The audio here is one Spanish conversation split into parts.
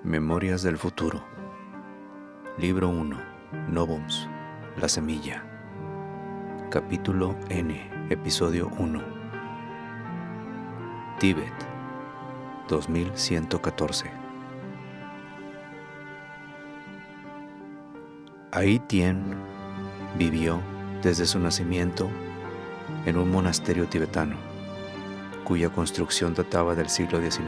Memorias del futuro. Libro 1. Novums. La semilla. Capítulo N. Episodio 1. Tíbet. 2114. Ai Tien vivió desde su nacimiento en un monasterio tibetano, cuya construcción databa del siglo XIX.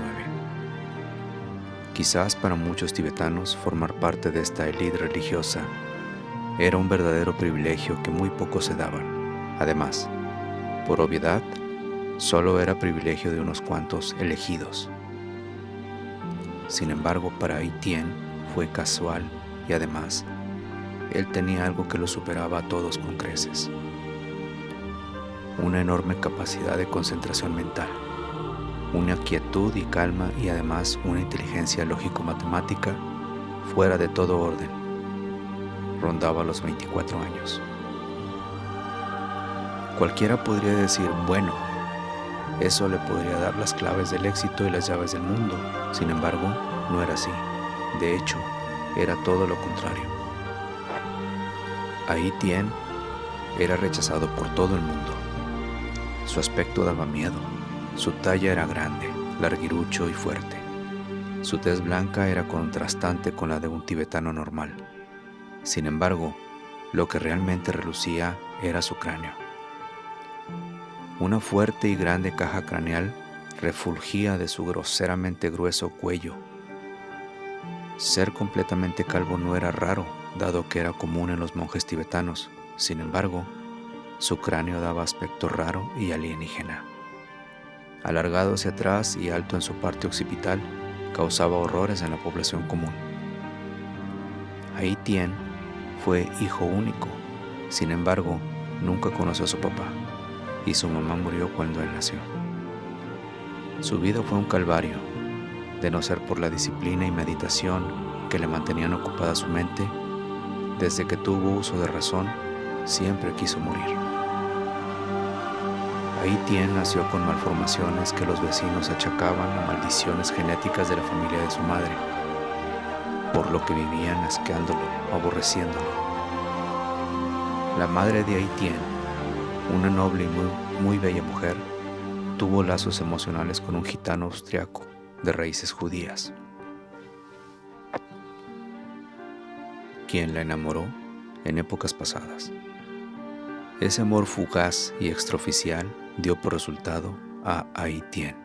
Quizás para muchos tibetanos formar parte de esta élite religiosa era un verdadero privilegio que muy pocos se daban. Además, por obviedad, solo era privilegio de unos cuantos elegidos. Sin embargo, para Ai Tien fue casual y además, él tenía algo que lo superaba a todos con creces: una enorme capacidad de concentración mental, una quietud y calma y además una inteligencia lógico-matemática fuera de todo orden. Rondaba los 24 años. Cualquiera podría decir, bueno, eso le podría dar las claves del éxito y las llaves del mundo. Sin embargo, no era así. De hecho, era todo lo contrario. Ai Tien era rechazado por todo el mundo. Su aspecto daba miedo. Su talla era grande, larguirucho y fuerte. Su tez blanca era contrastante con la de un tibetano normal. Sin embargo, lo que realmente relucía era su cráneo. Una fuerte y grande caja craneal refulgía de su groseramente grueso cuello. Ser completamente calvo no era raro, dado que era común en los monjes tibetanos. Sin embargo, su cráneo daba aspecto raro y alienígena. Alargado hacia atrás y alto en su parte occipital, causaba horrores en la población común. Ai Tien fue hijo único. Sin embargo, nunca conoció a su papá, y su mamá murió cuando él nació. Su vida fue un calvario. De no ser por la disciplina y meditación que le mantenían ocupada su mente, desde que tuvo uso de razón, siempre quiso morir. Ai Tien nació con malformaciones que los vecinos achacaban a maldiciones genéticas de la familia de su madre, por lo que vivían asqueándolo, aborreciéndolo. La madre de Ai Tien, una noble y muy bella mujer, tuvo lazos emocionales con un gitano austriaco de raíces judías, quien la enamoró en épocas pasadas. Ese amor fugaz y extraoficial dio por resultado a Ai Tien.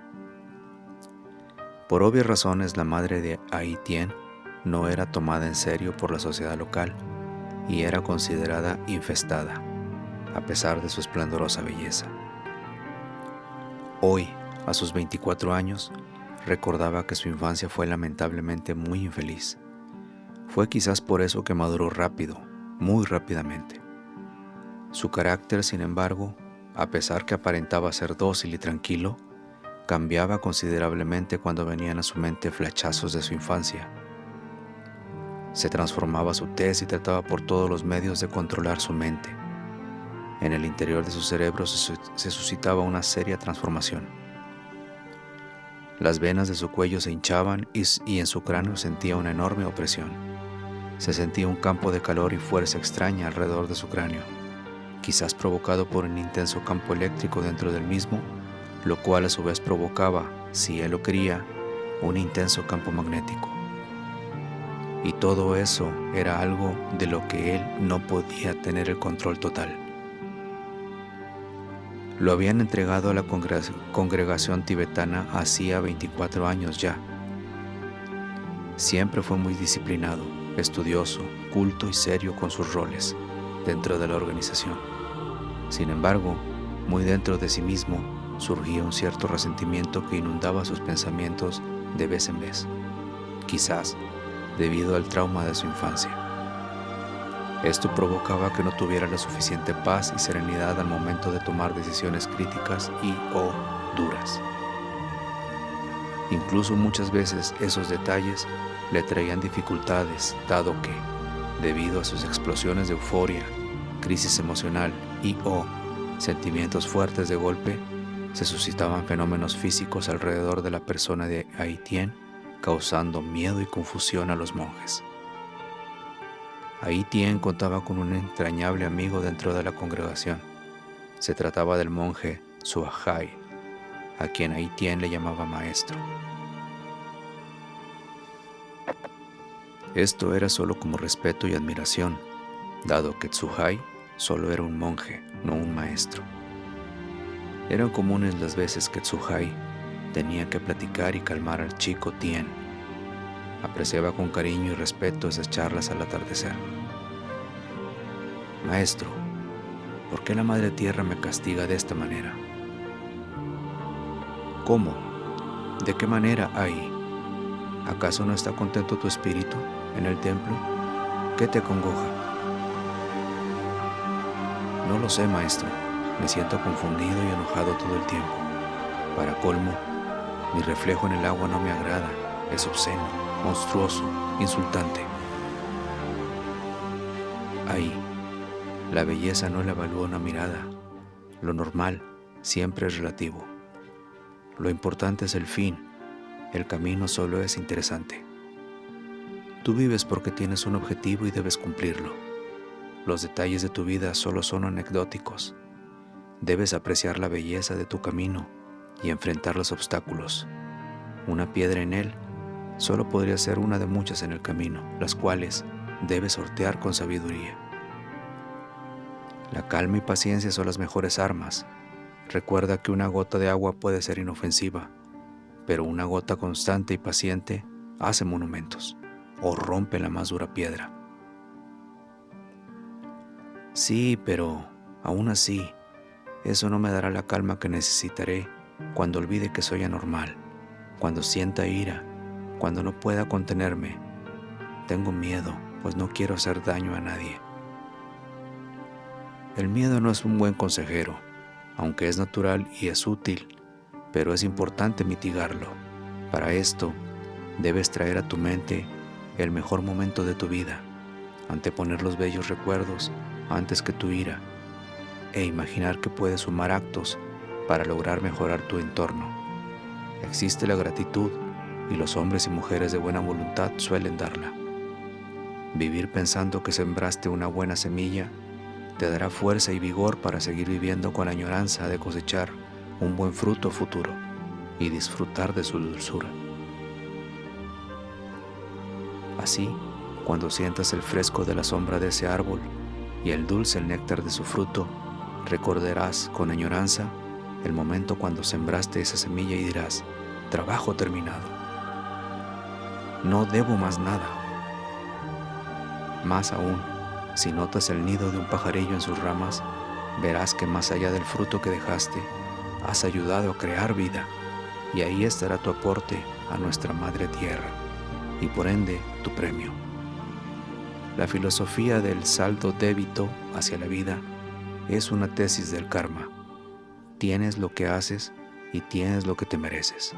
Por obvias razones, la madre de Ai Tien no era tomada en serio por la sociedad local y era considerada infestada, a pesar de su esplendorosa belleza. Hoy, a sus 24 años, recordaba que su infancia fue lamentablemente muy infeliz. Fue quizás por eso que maduró rápido, muy rápidamente. Su carácter, sin embargo, a pesar que aparentaba ser dócil y tranquilo, cambiaba considerablemente cuando venían a su mente flachazos de su infancia. Se transformaba su tez y trataba por todos los medios de controlar su mente. En el interior de su cerebro se suscitaba una seria transformación. Las venas de su cuello se hinchaban y en su cráneo sentía una enorme opresión. Se sentía un campo de calor y fuerza extraña alrededor de su cráneo, quizás provocado por un intenso campo eléctrico dentro del mismo, lo cual a su vez provocaba, si él lo quería, un intenso campo magnético. Y todo eso era algo de lo que él no podía tener el control total. Lo habían entregado a la congregación tibetana hacía 24 años ya. Siempre fue muy disciplinado, estudioso, culto y serio con sus roles dentro de la organización. Sin embargo, muy dentro de sí mismo surgía un cierto resentimiento que inundaba sus pensamientos de vez en vez, quizás debido al trauma de su infancia. Esto provocaba que no tuviera la suficiente paz y serenidad al momento de tomar decisiones críticas o duras. Incluso muchas veces esos detalles le traían dificultades, dado que, debido a sus explosiones de euforia, crisis emocional o sentimientos fuertes de golpe, se suscitaban fenómenos físicos alrededor de la persona de Ai Tien causando miedo y confusión a los monjes. Ahí Tien contaba con un entrañable amigo dentro de la congregación. Se trataba del monje Suahai, a quien Ahí Tien le llamaba maestro. Esto era solo como respeto y admiración, dado que Tsuhai solo era un monje, no un maestro. Eran comunes las veces que Tsuhai tenía que platicar y calmar al chico Tien. Apreciaba con cariño y respeto esas charlas al atardecer. Maestro, ¿por qué la Madre Tierra me castiga de esta manera? ¿Cómo? ¿De qué manera, Ai? ¿Acaso no está contento tu espíritu en el templo? ¿Qué te acongoja? No lo sé, maestro. Me siento confundido y enojado todo el tiempo. Para colmo, mi reflejo en el agua no me agrada. Es obsceno, monstruoso, insultante. Ahí, la belleza no la evalúa una mirada. Lo normal siempre es relativo. Lo importante es el fin. El camino solo es interesante. Tú vives porque tienes un objetivo y debes cumplirlo. Los detalles de tu vida solo son anecdóticos. Debes apreciar la belleza de tu camino y enfrentar los obstáculos. Una piedra en él solo podría ser una de muchas en el camino, las cuales debes sortear con sabiduría. La calma y paciencia son las mejores armas. Recuerda que una gota de agua puede ser inofensiva, pero una gota constante y paciente hace monumentos o rompe la más dura piedra. Sí, pero aún así, eso no me dará la calma que necesitaré cuando olvide que soy anormal, cuando sienta ira, cuando no pueda contenerme. Tengo miedo, pues no quiero hacer daño a nadie. El miedo no es un buen consejero, aunque es natural y es útil, pero es importante mitigarlo. Para esto, debes traer a tu mente el mejor momento de tu vida, anteponer los bellos recuerdos antes que tu ira, e imaginar que puedes sumar actos para lograr mejorar tu entorno. Existe la gratitud y los hombres y mujeres de buena voluntad suelen darla. Vivir pensando que sembraste una buena semilla te dará fuerza y vigor para seguir viviendo con la añoranza de cosechar un buen fruto futuro y disfrutar de su dulzura. Así, cuando sientas el fresco de la sombra de ese árbol y el dulce néctar de su fruto, recordarás con añoranza el momento cuando sembraste esa semilla y dirás: trabajo terminado. No debo más nada. Más aún, si notas el nido de un pajarillo en sus ramas, verás que más allá del fruto que dejaste, has ayudado a crear vida, y ahí estará tu aporte a nuestra Madre Tierra, y por ende tu premio. La filosofía del saldo débito hacia la vida es una tesis del karma. Tienes lo que haces y tienes lo que te mereces.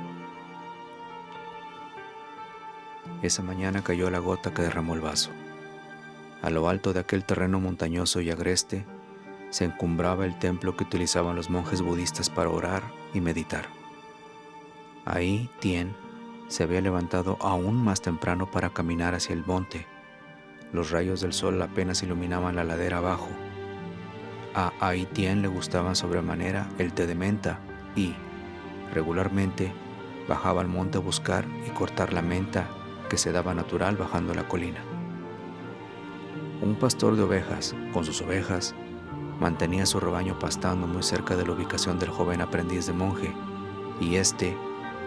Esa mañana cayó la gota que derramó el vaso. A lo alto de aquel terreno montañoso y agreste se encumbraba el templo que utilizaban los monjes budistas para orar y meditar. Ahí Tien se había levantado aún más temprano para caminar hacia el monte. Los rayos del sol apenas iluminaban la ladera abajo. A Ahí Tien le gustaban sobremanera el té de menta y, regularmente, bajaba al monte a buscar y cortar la menta que se daba natural bajando la colina. Un pastor de ovejas, con sus ovejas, mantenía su rebaño pastando muy cerca de la ubicación del joven aprendiz de monje, y éste,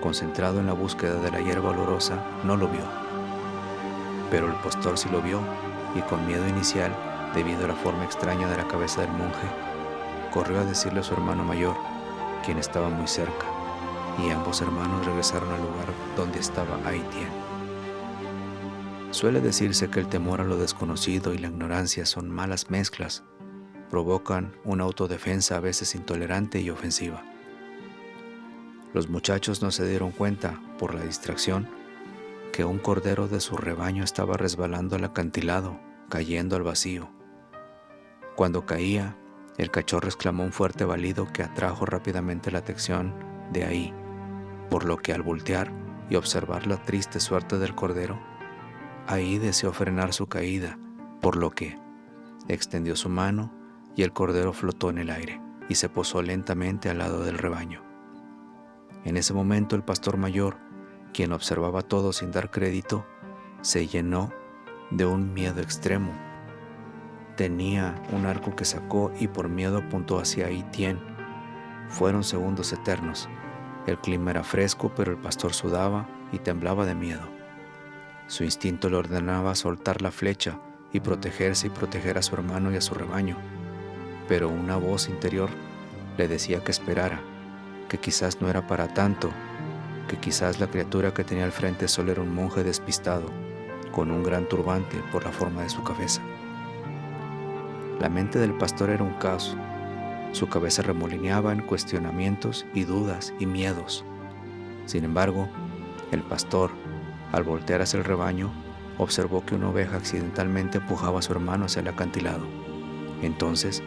concentrado en la búsqueda de la hierba olorosa, no lo vio. Pero el pastor sí lo vio, y con miedo inicial, debido a la forma extraña de la cabeza del monje, corrió a decirle a su hermano mayor, quien estaba muy cerca, y ambos hermanos regresaron al lugar donde estaba Ahí Tien. Suele decirse que el temor a lo desconocido y la ignorancia son malas mezclas, provocan una autodefensa a veces intolerante y ofensiva. Los muchachos no se dieron cuenta, por la distracción, que un cordero de su rebaño estaba resbalando al acantilado, cayendo al vacío. Cuando caía, el cachorro exclamó un fuerte balido que atrajo rápidamente la atención de Ahí, por lo que al voltear y observar la triste suerte del cordero, ahí deseó frenar su caída, por lo que extendió su mano y el cordero flotó en el aire y se posó lentamente al lado del rebaño. En ese momento el pastor mayor, quien observaba todo sin dar crédito, se llenó de un miedo extremo. Tenía un arco que sacó y por miedo apuntó hacia Aitien. Fueron segundos eternos. El clima era fresco, pero el pastor sudaba y temblaba de miedo. Su instinto le ordenaba soltar la flecha y protegerse y proteger a su hermano y a su rebaño. Pero una voz interior le decía que esperara, que quizás no era para tanto, que quizás la criatura que tenía al frente solo era un monje despistado, con un gran turbante por la forma de su cabeza. La mente del pastor era un caos. Su cabeza remolineaba en cuestionamientos y dudas y miedos. Sin embargo, el pastor, al voltear hacia el rebaño, observó que una oveja accidentalmente empujaba a su hermano hacia el acantilado. Entonces,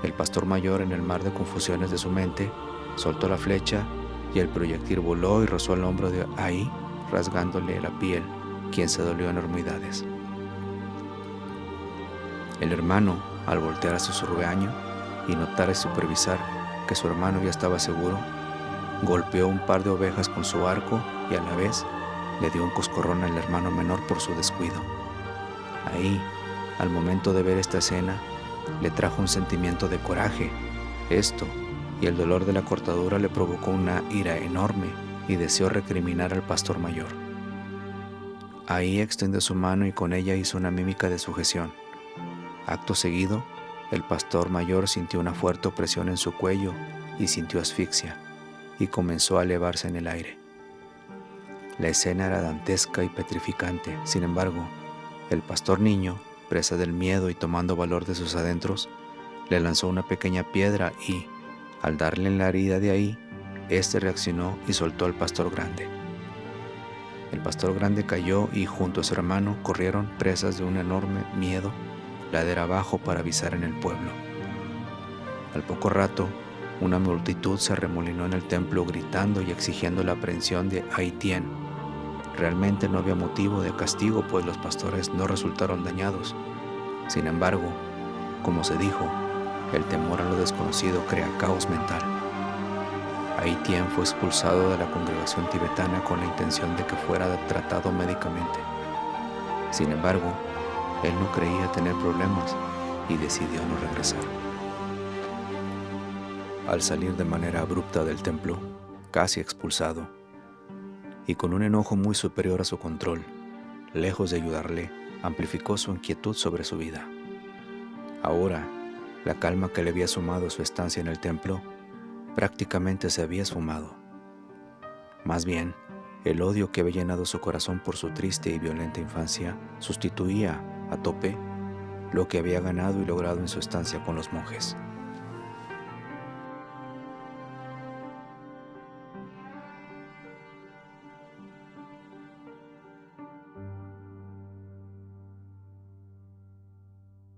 el pastor mayor, en el mar de confusiones de su mente, soltó la flecha y el proyectil voló y rozó el hombro de Ai, rasgándole la piel, quien se dolió enormidades. El hermano, al voltear hacia su rebaño y notar y supervisar que su hermano ya estaba seguro, golpeó un par de ovejas con su arco y a la vez le dio un coscorrón al hermano menor por su descuido. Ahí, al momento de ver esta escena, le trajo un sentimiento de coraje. Esto y el dolor de la cortadura le provocó una ira enorme y deseó recriminar al pastor mayor. Ahí extendió su mano y con ella hizo una mímica de sujeción. Acto seguido, el pastor mayor sintió una fuerte opresión en su cuello y sintió asfixia, y comenzó a elevarse en el aire. La escena era dantesca y petrificante. Sin embargo, el pastor niño, presa del miedo y tomando valor de sus adentros, le lanzó una pequeña piedra y, al darle en la herida de ahí, éste reaccionó y soltó al pastor grande. El pastor grande cayó y junto a su hermano corrieron, presas de un enorme miedo, ladera abajo para avisar en el pueblo. Al poco rato, una multitud se arremolinó en el templo gritando y exigiendo la aprehensión de Aitien. Realmente no había motivo de castigo, pues los pastores no resultaron dañados. Sin embargo, como se dijo, el temor a lo desconocido crea caos mental. Aitien fue expulsado de la congregación tibetana con la intención de que fuera tratado médicamente. Sin embargo, él no creía tener problemas y decidió no regresar. Al salir de manera abrupta del templo, casi expulsado, y con un enojo muy superior a su control, lejos de ayudarle, amplificó su inquietud sobre su vida. Ahora, la calma que le había sumado su estancia en el templo prácticamente se había esfumado. Más bien, el odio que había llenado su corazón por su triste y violenta infancia sustituía, a tope, lo que había ganado y logrado en su estancia con los monjes.